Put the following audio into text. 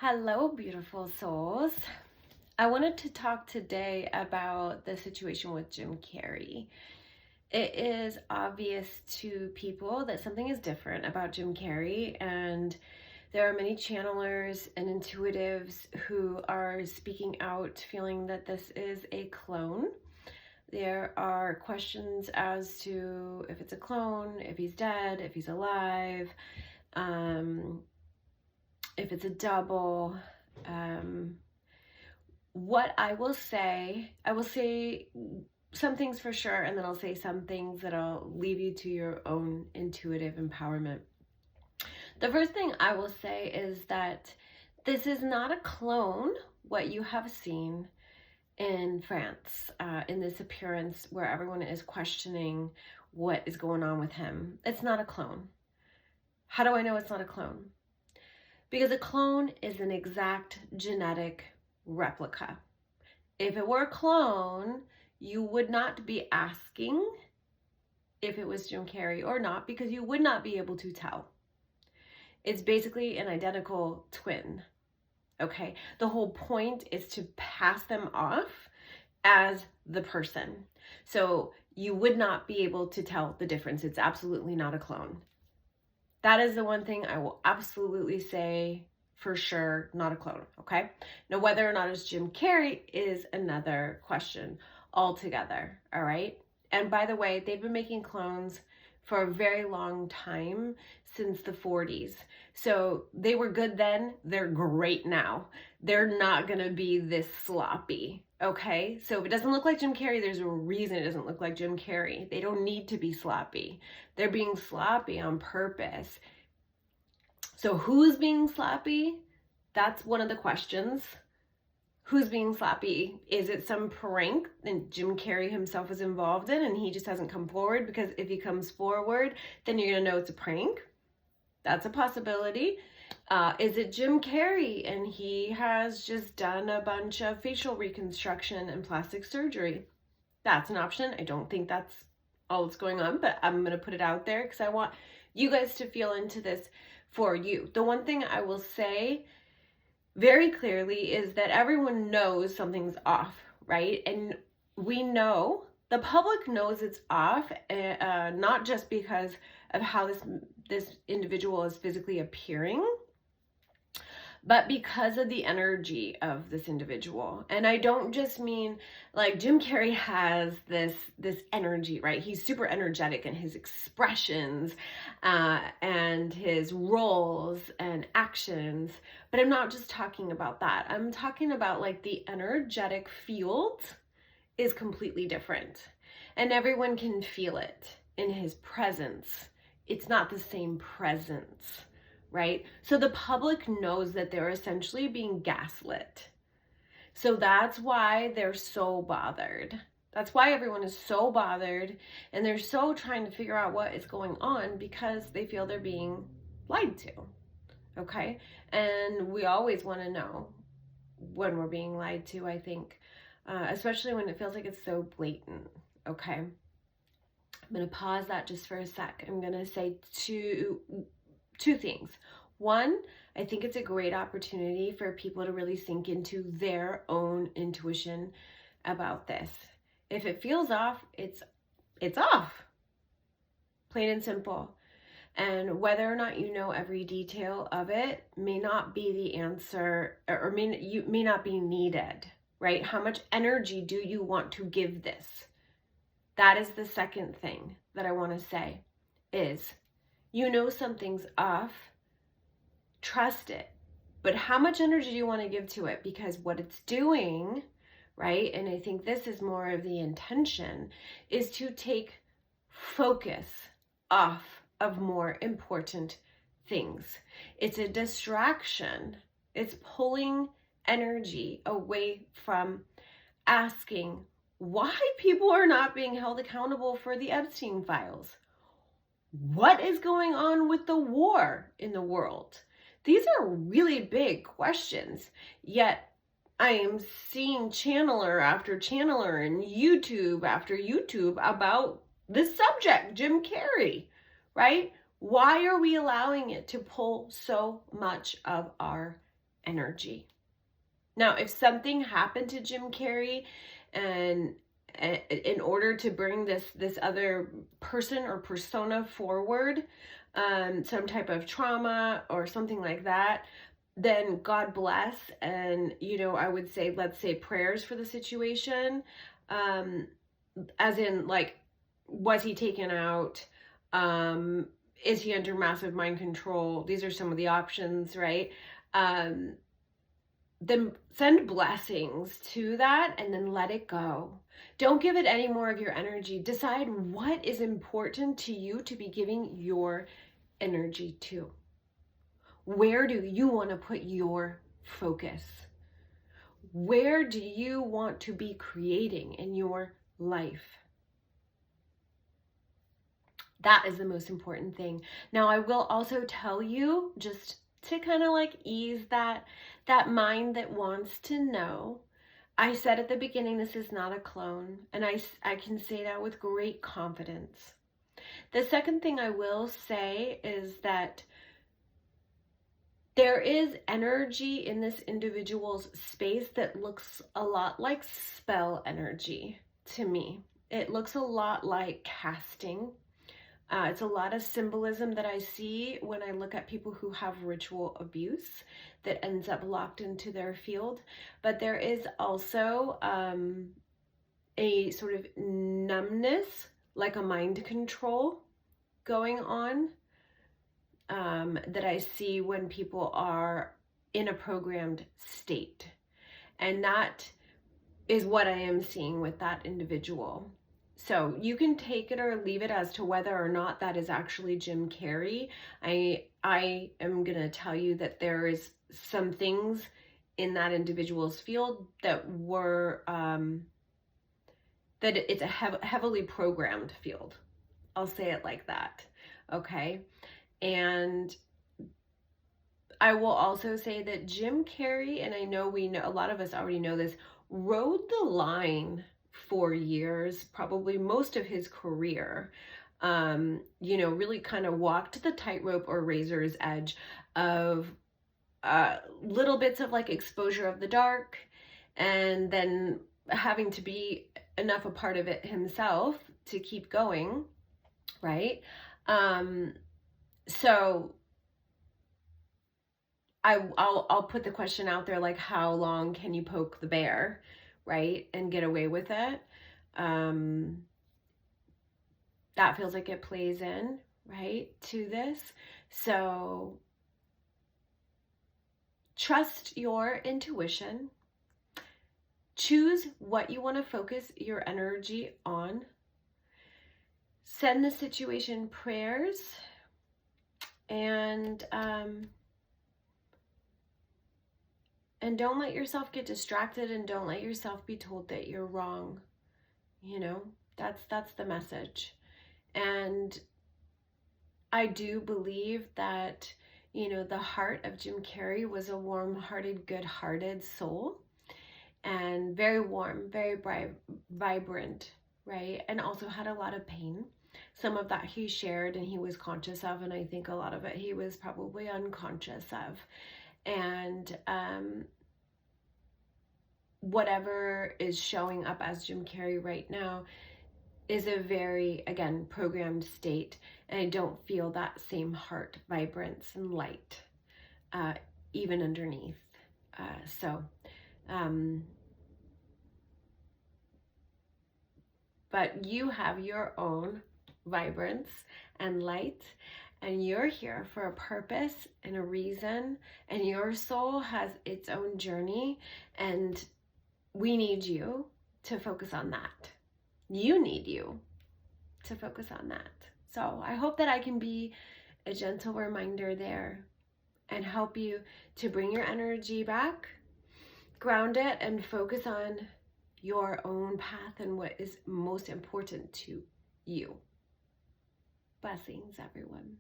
Hello, beautiful souls. I wanted to talk today about the situation with Jim Carrey. It is obvious to people that something is different about Jim Carrey, and there are many channelers and intuitives who are speaking out, feeling that this is a clone. There are questions as to if it's a clone, if he's dead, if he's alive, if it's a double. What I will say some things for sure, and then I'll say some things that'll leave you to your own intuitive empowerment. The first thing I will say is that this is not a clone, what you have seen in France, in this appearance where everyone is questioning what is going on with him. It's not a clone. How do I know it's not a clone? Because a clone is an exact genetic replica. If it were a clone, you would not be asking if it was Jim Carrey or not, because you would not be able to tell. It's basically an identical twin, okay? The whole point is to pass them off as the person. So you would not be able to tell the difference. It's absolutely not a clone. That is the one thing I will absolutely say for sure, not a clone, okay? Now, whether or not it's Jim Carrey is another question altogether, all right? And by the way, they've been making clones for a very long time, since the 40s. So they were good then, they're great now. They're not gonna be this sloppy, okay? So if it doesn't look like Jim Carrey, there's a reason it doesn't look like Jim Carrey. They don't need to be sloppy. They're being sloppy on purpose. So who's being sloppy? That's one of the questions. Who's being sloppy? Is it some prank that Jim Carrey himself is involved in and he just hasn't come forward? Because if he comes forward, then you're gonna know it's a prank. That's a possibility. Is it Jim Carrey and he has just done a bunch of facial reconstruction and plastic surgery? That's an option. I don't think that's all that's going on, but I'm gonna put it out there because I want you guys to feel into this for you. The one thing I will say very clearly is that everyone knows something's off, right? And we know, the public knows it's off, not just because of how this individual is physically appearing, but because of the energy of this individual. And I don't just mean like Jim Carrey has this energy, right? He's super energetic in his expressions and his roles and actions. But I'm not just talking about that. I'm talking about like the energetic field is completely different. And everyone can feel it in his presence. It's not the same presence, right? So the public knows that they're essentially being gaslit. So that's why they're so bothered. That's why everyone is so bothered and they're so trying to figure out what is going on, because they feel they're being lied to, okay? And we always want to know when we're being lied to, I think, especially when it feels like it's so blatant, okay? I'm going to pause that just for a sec. I'm going to say two things. One, I think it's a great opportunity for people to really sink into their own intuition about this. If it feels off, it's off. Plain and simple. And whether or not you know every detail of it may not be the answer, or may not be needed, right? How much energy do you want to give this? That is the second thing that I want to say is, you know something's off, trust it. But how much energy do you want to give to it? Because what it's doing, right, and I think this is more of the intention, is to take focus off of more important things. It's a distraction. It's pulling energy away from asking why people are not being held accountable for the Epstein files. What is going on with the war in the world? These are really big questions, yet I am seeing channeler after channeler and YouTube after YouTube about this subject, Jim Carrey, right? Why are we allowing it to pull so much of our energy. Now, if something happened to Jim Carrey and in order to bring this other person or persona forward, some type of trauma or something like that, then God bless. And, I would say, let's say prayers for the situation. As in, like, was he taken out? Is he under massive mind control? These are some of the options, right? Then send blessings to that and then let it go. Don't give it any more of your energy. Decide what is important to you to be giving your energy to. Where do you want to put your focus? Where do you want to be creating in your life? That is the most important thing. Now, I will also tell you, just to kind of like ease that mind that wants to know, I said at the beginning, this is not a clone, and I can say that with great confidence. The second thing I will say is that there is energy in this individual's space that looks a lot like spell energy to me. It looks a lot like casting. It's a lot of symbolism that I see when I look at people who have ritual abuse that ends up locked into their field. But there is also a sort of numbness, like a mind control going on, that I see when people are in a programmed state. And that is what I am seeing with that individual. So you can take it or leave it as to whether or not that is actually Jim Carrey. I am going to tell you that there is some things in that individual's field that were, that it's a heavily programmed field. I'll say it like that. Okay. And I will also say that Jim Carrey, and I know a lot of us already know this, rode the line for years, probably most of his career, really kind of walked the tightrope or razor's edge of little bits of like exposure of the dark, and then having to be enough a part of it himself to keep going, right? So I'll put the question out there, like, how long can you poke the bear, right, and get away with it? That feels like it plays in, right, to this. So trust your intuition. Choose what you want to focus your energy on. Send the situation prayers, and don't let yourself get distracted, and don't let yourself be told that you're wrong. That's the message. And I do believe that, the heart of Jim Carrey was a warm-hearted, good-hearted soul, and very warm, very bright, vibrant, right? And also had a lot of pain. Some of that he shared and he was conscious of, and I think a lot of it he was probably unconscious of. And whatever is showing up as Jim Carrey right now is a very, again, programmed state. And I don't feel that same heart vibrance and light, even underneath. But you have your own vibrance and light, and you're here for a purpose and a reason, and your soul has its own journey, and we need you to focus on that. You need you to focus on that. So I hope that I can be a gentle reminder there and help you to bring your energy back, ground it, and focus on your own path and what is most important to you. Blessings, everyone.